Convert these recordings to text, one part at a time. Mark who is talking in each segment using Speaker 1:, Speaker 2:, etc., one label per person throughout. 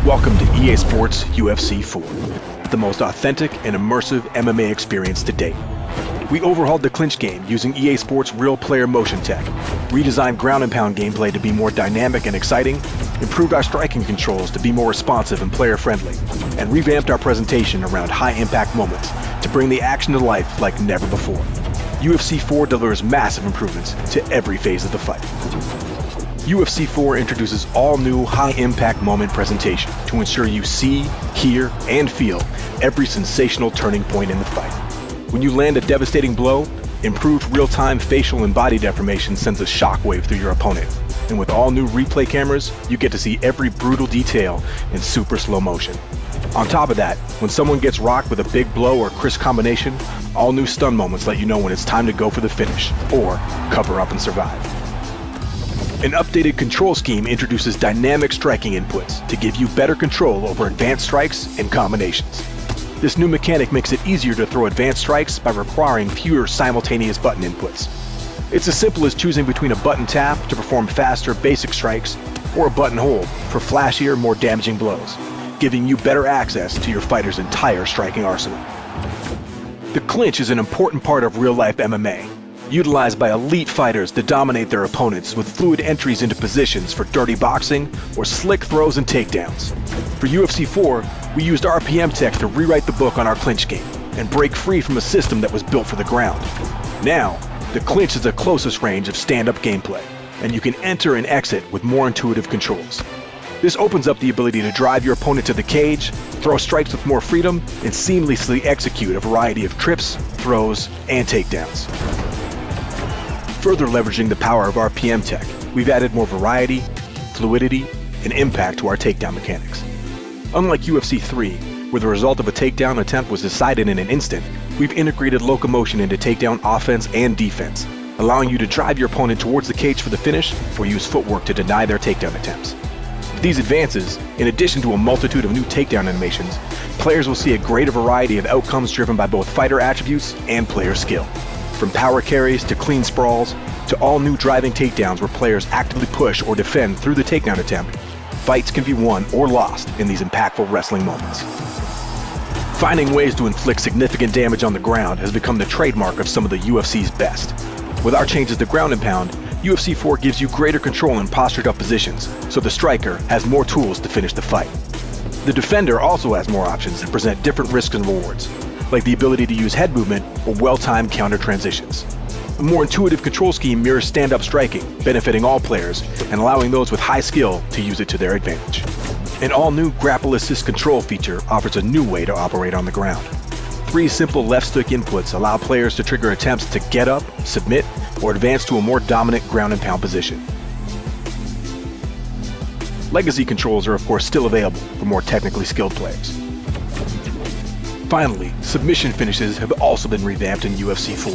Speaker 1: Welcome to EA Sports UFC 4, the most authentic and immersive MMA experience to date. We overhauled the clinch game using EA Sports real player motion tech, redesigned ground and pound gameplay to be more dynamic and exciting, improved our striking controls to be more responsive and player friendly, and revamped our presentation around high impact moments to bring the action to life like never before. UFC 4 delivers massive improvements to every phase of the fight. UFC 4 introduces all new high-impact moment presentation to ensure you see, hear, and feel every sensational turning point in the fight. When you land a devastating blow, improved real-time facial and body deformation sends a shockwave through your opponent. And with all new replay cameras, you get to see every brutal detail in super slow motion. On top of that, when someone gets rocked with a big blow or crisp combination, all new stun moments let you know when it's time to go for the finish, or cover up and survive. An updated control scheme introduces dynamic striking inputs to give you better control over advanced strikes and combinations. This new mechanic makes it easier to throw advanced strikes by requiring fewer simultaneous button inputs. It's as simple as choosing between a button tap to perform faster basic strikes or a button hold for flashier, more damaging blows, giving you better access to your fighter's entire striking arsenal. The clinch is an important part of real-life MMA, utilized by elite fighters to dominate their opponents with fluid entries into positions for dirty boxing or slick throws and takedowns. For UFC 4, we used RPM tech to rewrite the book on our clinch game and break free from a system that was built for the ground. Now, the clinch is the closest range of stand-up gameplay, and you can enter and exit with more intuitive controls. This opens up the ability to drive your opponent to the cage, throw strikes with more freedom, and seamlessly execute a variety of trips, throws, and takedowns. Further leveraging the power of RPM tech, we've added more variety, fluidity, and impact to our takedown mechanics. Unlike UFC 3, where the result of a takedown attempt was decided in an instant, we've integrated locomotion into takedown offense and defense, allowing you to drive your opponent towards the cage for the finish or use footwork to deny their takedown attempts. With these advances, in addition to a multitude of new takedown animations, players will see a greater variety of outcomes driven by both fighter attributes and player skill. From power carries to clean sprawls, to all new driving takedowns where players actively push or defend through the takedown attempt, fights can be won or lost in these impactful wrestling moments. Finding ways to inflict significant damage on the ground has become the trademark of some of the UFC's best. With our changes to ground and pound, UFC 4 gives you greater control in postured up positions, so the striker has more tools to finish the fight. The defender also has more options that present different risks and rewards, like the ability to use head movement or well-timed counter transitions. A more intuitive control scheme mirrors stand-up striking, benefiting all players and allowing those with high skill to use it to their advantage. An all-new grapple assist control feature offers a new way to operate on the ground. 3 simple left-stick inputs allow players to trigger attempts to get up, submit, or advance to a more dominant ground and pound position. Legacy controls are of course still available for more technically skilled players. Finally, submission finishes have also been revamped in UFC 4.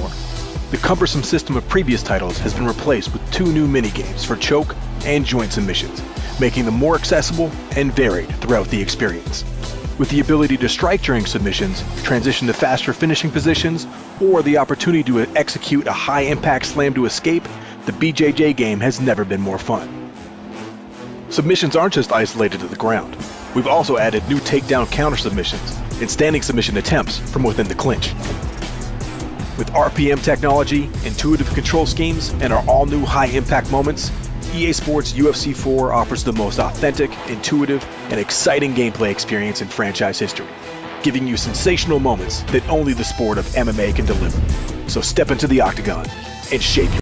Speaker 1: The cumbersome system of previous titles has been replaced with 2 new minigames for choke and joint submissions, making them more accessible and varied throughout the experience. With the ability to strike during submissions, transition to faster finishing positions, or the opportunity to execute a high-impact slam to escape, the BJJ game has never been more fun. Submissions aren't just isolated to the ground. We've also added new takedown counter submissions and standing submission attempts from within the clinch. With RPM technology, intuitive control schemes, and our all-new high-impact moments, EA Sports UFC 4 offers the most authentic, intuitive, and exciting gameplay experience in franchise history, giving you sensational moments that only the sport of MMA can deliver. So step into the octagon and shape your